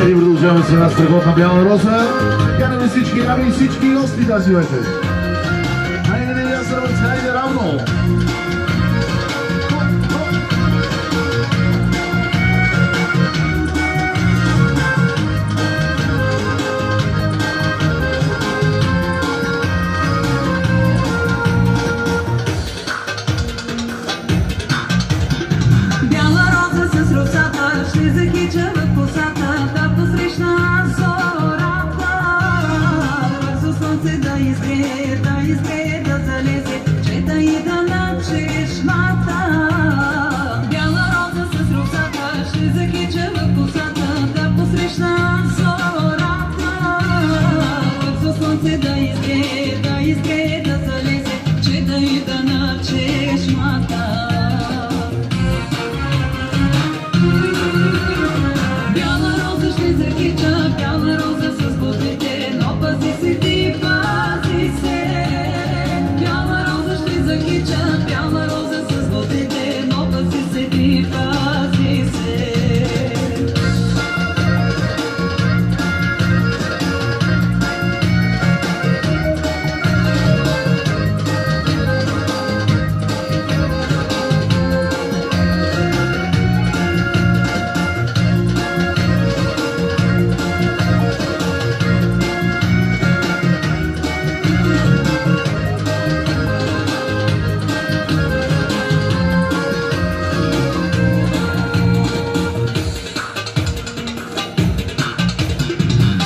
И продължаваме с една страхотна бяла роза. Канаме всички рами и всички гости тази вечер. Хайде да я сърват, хайде равно!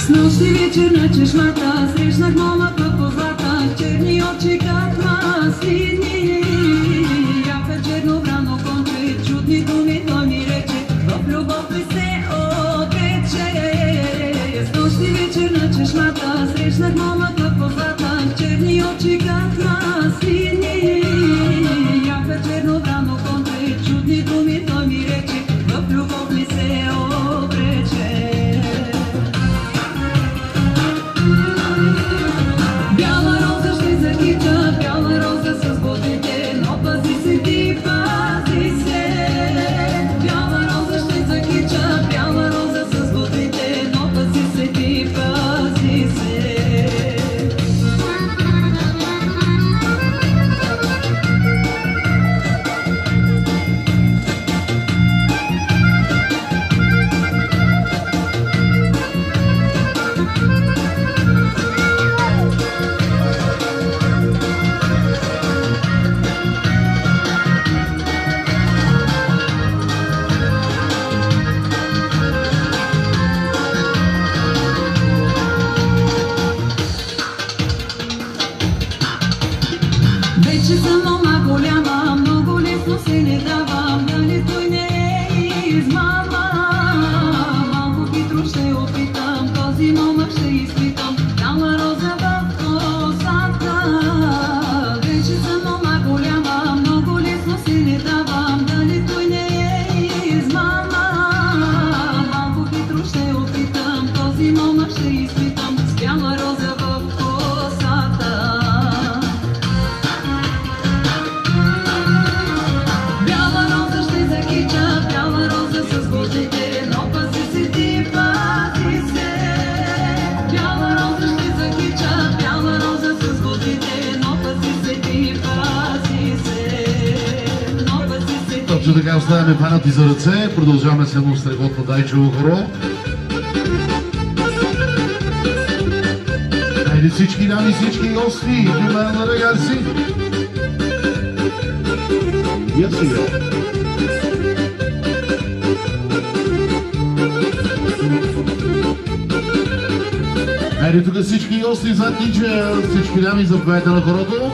Снощи вечер на чешмата срещнах момъка позлата, черни очи как маслини. Бяха черно врано конче, чудни думи той ми рече, в любов ми се отрече. Снощи вечер на чешмата срещнах момъка позлата, черни очи как маслини. Бяха черно врано конче, чудни думи той ми рече, в любов ми се отрече. Вече съм мома голяма, много лесно се не давам, дали той не е измама. Малко хитро ще опитам, този момък ще изпитам, бяла роза в косата. Вече съм мома голяма, много лесно се не давам, дали той не е измама. Малко хитро ще опитам, този момък ще изпитам, с бяла роза в косата. Точно така оставяме фанати за ръце, продължаваме с едно страхотно дайчево хоро. Хайде всички дами, всички гости, примерно на ръгар си. Я сега. Хайде тук всички гости зад ниче, всички дами заповядайте на хорото.